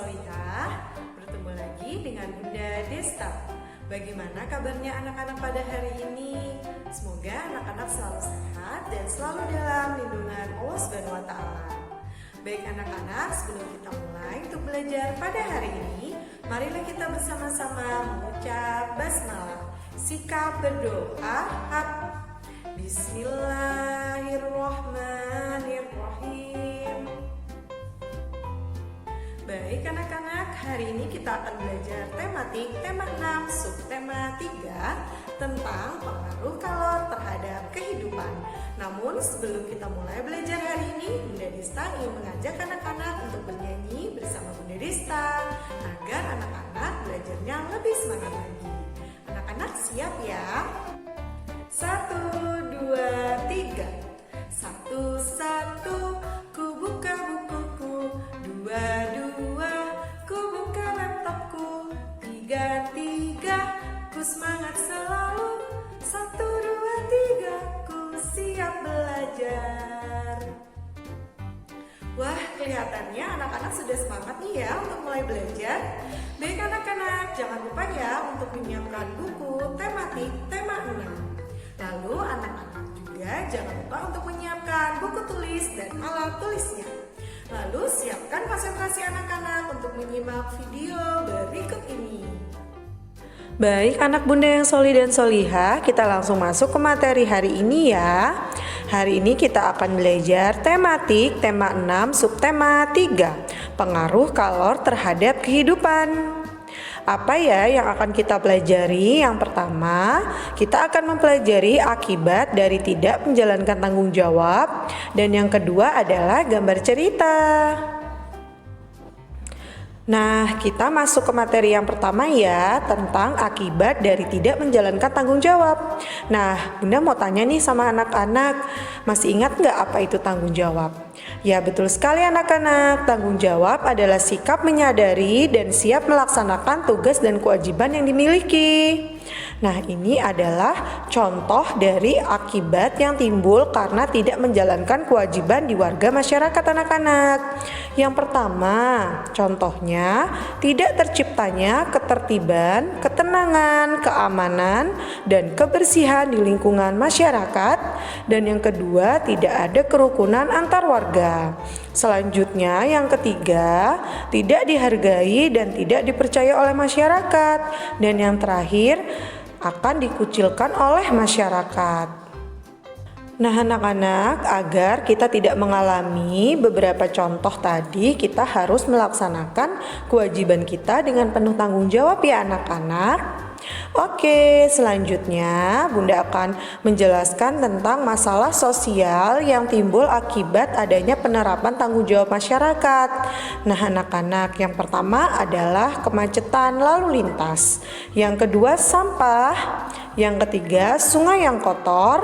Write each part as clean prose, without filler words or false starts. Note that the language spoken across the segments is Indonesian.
Solihah. Bertemu lagi dengan Bunda Desta. Bagaimana kabarnya anak-anak pada hari ini? Semoga anak-anak selalu sehat dan selalu dalam lindungan Allah Subhanahu wa Ta'ala. Baik anak-anak, sebelum kita mulai untuk belajar pada hari ini, marilah kita bersama-sama mengucap basmalah, sikap berdoa. Bismillahirrahmanirrahim. Baik anak-anak, hari ini kita akan belajar tematik tema 6 subtema 3 tentang pengaruh kalor terhadap kehidupan. Namun sebelum kita mulai belajar hari ini, Bunda Desta ingin mengajak anak-anak untuk bernyanyi bersama Bunda Desta agar anak-anak belajarnya lebih semangat lagi. Anak-anak siap ya? 1, 2, 3. 1, ku buka bukuku. 2, ku buka laptopku. 3, ku semangat selalu. 1, 2, 3, ku siap belajar. Wah, kelihatannya anak-anak sudah semangat nih ya untuk mulai belajar. Baik anak-anak, jangan lupa ya untuk menyiapkan buku tematik tema 6. Lalu anak-anak juga jangan lupa untuk menyiapkan buku tulis dan alat tulisnya. Lalu siapkan konsentrasi anak-anak untuk menyimak video berikut ini. Baik anak bunda yang solih dan solihah, kita langsung masuk ke materi hari ini ya. Hari ini kita akan belajar tematik tema 6 subtema 3, pengaruh kalor terhadap kehidupan. Apa ya yang akan kita pelajari? Yang pertama, kita akan mempelajari akibat dari tidak menjalankan tanggung jawab. Dan yang kedua adalah gambar cerita. Nah, kita masuk ke materi yang pertama ya, tentang akibat dari tidak menjalankan tanggung jawab. Nah, Bunda mau tanya nih sama anak-anak, masih ingat nggak apa itu tanggung jawab? Ya betul sekali anak-anak, tanggung jawab adalah sikap menyadari dan siap melaksanakan tugas dan kewajiban yang dimiliki. Nah, ini adalah contoh dari akibat yang timbul karena tidak menjalankan kewajiban di warga masyarakat anak-anak. Yang pertama, contohnya tidak terciptanya ketertiban, ketenangan, keamanan, dan kebersihan di lingkungan masyarakat. Dan yang kedua, tidak ada kerukunan antar warga. Selanjutnya, yang ketiga, tidak dihargai dan tidak dipercaya oleh masyarakat. Dan yang terakhir, akan dikucilkan oleh masyarakat. Nah anak-anak, agar kita tidak mengalami beberapa contoh tadi, kita harus melaksanakan kewajiban kita dengan penuh tanggung jawab ya anak-anak. Oke, selanjutnya Bunda akan menjelaskan tentang masalah sosial yang timbul akibat adanya penerapan tanggung jawab masyarakat. Nah anak-anak, yang pertama adalah kemacetan lalu lintas. Yang kedua sampah. Yang ketiga sungai yang kotor.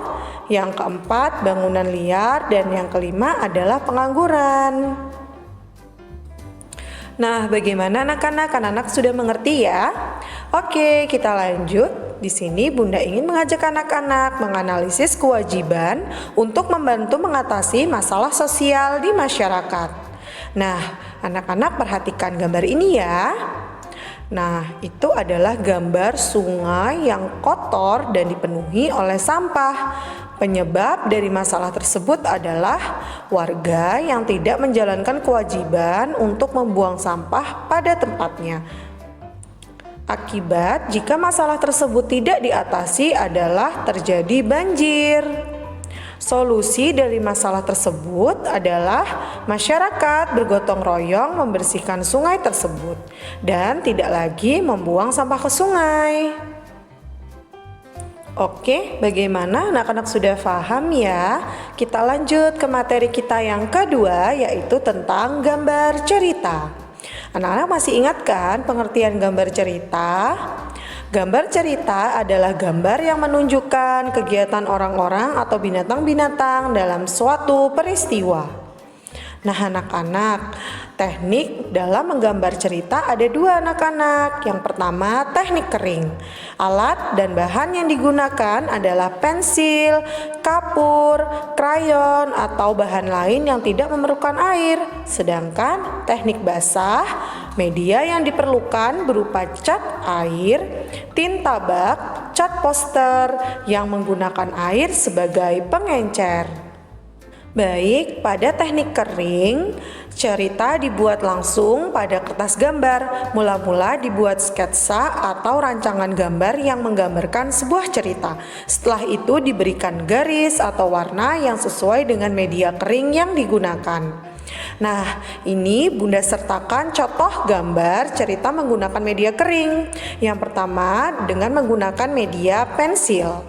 Yang keempat bangunan liar. Dan yang kelima adalah pengangguran. Nah, bagaimana anak-anak? Anak-anak sudah mengerti ya? Oke, kita lanjut. Di sini Bunda ingin mengajak anak-anak menganalisis kewajiban untuk membantu mengatasi masalah sosial di masyarakat. Nah, anak-anak perhatikan gambar ini ya. Nah, itu adalah gambar sungai yang kotor dan dipenuhi oleh sampah. Penyebab dari masalah tersebut adalah warga yang tidak menjalankan kewajiban untuk membuang sampah pada tempatnya. Akibat jika masalah tersebut tidak diatasi adalah terjadi banjir. Solusi dari masalah tersebut adalah masyarakat bergotong royong membersihkan sungai tersebut dan tidak lagi membuang sampah ke sungai. Oke, bagaimana anak-anak sudah paham ya? Kita lanjut ke materi kita yang kedua, yaitu tentang gambar cerita. Anak-anak masih ingat kan pengertian gambar cerita? Gambar cerita adalah gambar yang menunjukkan kegiatan orang-orang atau binatang-binatang dalam suatu peristiwa. Nah anak-anak, teknik dalam menggambar cerita ada dua anak-anak. Yang pertama teknik kering. Alat dan bahan yang digunakan adalah pensil, kapur, krayon atau bahan lain yang tidak memerlukan air. Sedangkan teknik basah media yang diperlukan berupa cat air, tinta bak, cat poster yang menggunakan air sebagai pengencer. Baik, pada teknik kering, cerita dibuat langsung pada kertas gambar. Mula-mula dibuat sketsa atau rancangan gambar yang menggambarkan sebuah cerita. Setelah itu diberikan garis atau warna yang sesuai dengan media kering yang digunakan. Nah, ini Bunda sertakan contoh gambar cerita menggunakan media kering. Yang pertama dengan menggunakan media pensil.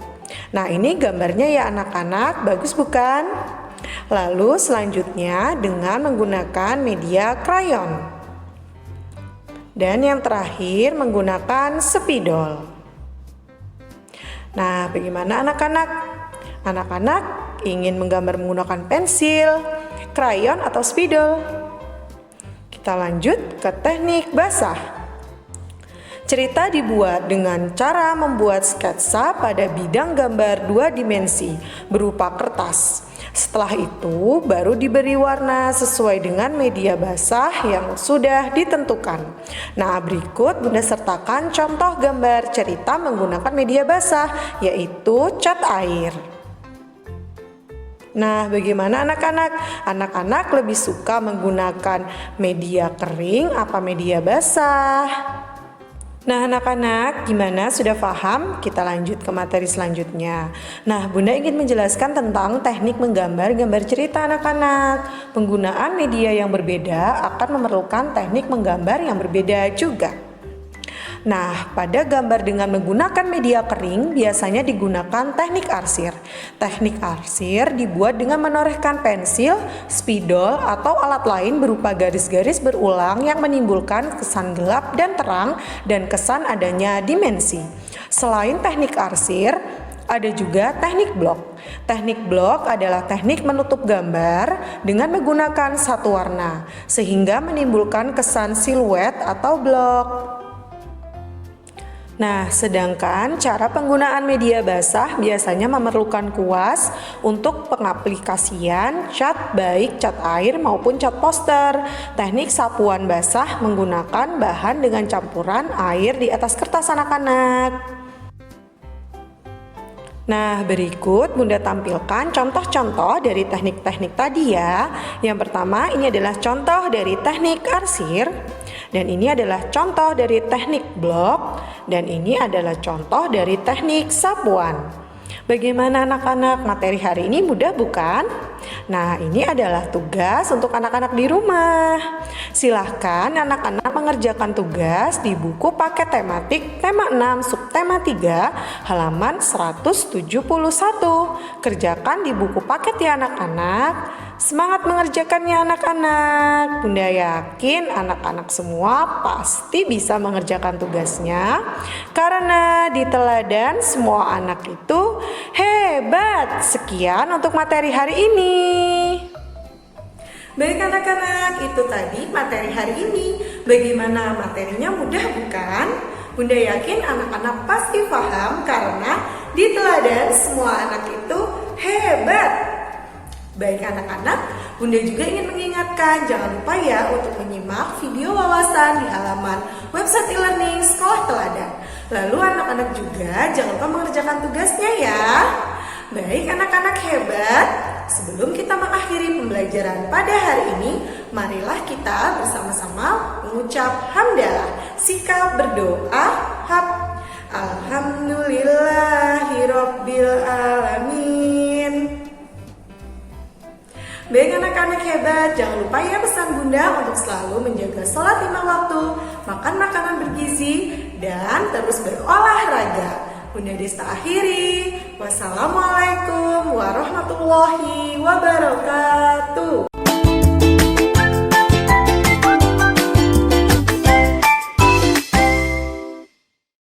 Nah, ini gambarnya ya anak-anak, bagus bukan? Lalu selanjutnya dengan menggunakan media krayon. Dan yang terakhir menggunakan spidol. Nah, bagaimana anak-anak? Anak-anak ingin menggambar menggunakan pensil, krayon atau spidol? Kita lanjut ke teknik basah. Cerita dibuat dengan cara membuat sketsa pada bidang gambar 2 dimensi berupa kertas. Setelah itu baru diberi warna sesuai dengan media basah yang sudah ditentukan. Nah, berikut Bunda sertakan contoh gambar cerita menggunakan media basah, yaitu cat air. Nah, bagaimana anak-anak? Anak-anak lebih suka menggunakan media kering apa media basah? Nah, anak-anak, gimana? Sudah paham? Kita lanjut ke materi selanjutnya. Nah, Bunda ingin menjelaskan tentang teknik menggambar gambar cerita anak-anak. Penggunaan media yang berbeda akan memerlukan teknik menggambar yang berbeda juga. Nah, pada gambar dengan menggunakan media kering biasanya digunakan teknik arsir. Teknik arsir dibuat dengan menorehkan pensil, spidol, atau alat lain berupa garis-garis berulang yang menimbulkan kesan gelap dan terang dan kesan adanya dimensi. Selain teknik arsir, ada juga teknik blok. Teknik blok adalah teknik menutup gambar dengan menggunakan satu warna, sehingga menimbulkan kesan siluet atau blok. Nah, sedangkan cara penggunaan media basah biasanya memerlukan kuas untuk pengaplikasian cat baik cat air maupun cat poster. Teknik sapuan basah menggunakan bahan dengan campuran air di atas kertas anak-anak. Nah, berikut Bunda tampilkan contoh-contoh dari teknik-teknik tadi ya. Yang pertama ini adalah contoh dari teknik arsir. Dan ini adalah contoh dari teknik blok, dan ini adalah contoh dari teknik sapuan. Bagaimana anak-anak? Materi hari ini mudah bukan? Nah, ini adalah tugas untuk anak-anak di rumah. Silahkan anak-anak mengerjakan tugas di buku paket tematik tema 6 subtema 3 halaman 171. Kerjakan di buku paket ya anak-anak. Semangat mengerjakannya anak-anak. Bunda yakin anak-anak semua pasti bisa mengerjakan tugasnya karena di teladan semua anak itu hebat. Sekian untuk materi hari ini. Baik anak-anak, itu tadi materi hari ini. Bagaimana materinya, mudah bukan? Bunda yakin anak-anak pasti paham karena di teladan semua anak itu hebat. Baik anak-anak, Bunda juga ingin mengingatkan jangan lupa ya untuk menyimak video wawasan di halaman website e-learning Sekolah Teladan. Lalu anak-anak juga jangan lupa mengerjakan tugasnya ya. Baik anak-anak hebat, sebelum kita mengakhiri pembelajaran pada hari ini, marilah kita bersama-sama mengucap hamdalah. Sikap berdoa, Alhamdulillahirabbil alamin. Baik anak-anak hebat, jangan lupa ya pesan Bunda untuk selalu menjaga sholat 5 waktu, makan makanan bergizi, dan terus berolahraga. Bunda Desta akhiri. Wassalamualaikum warahmatullahi wabarakatuh.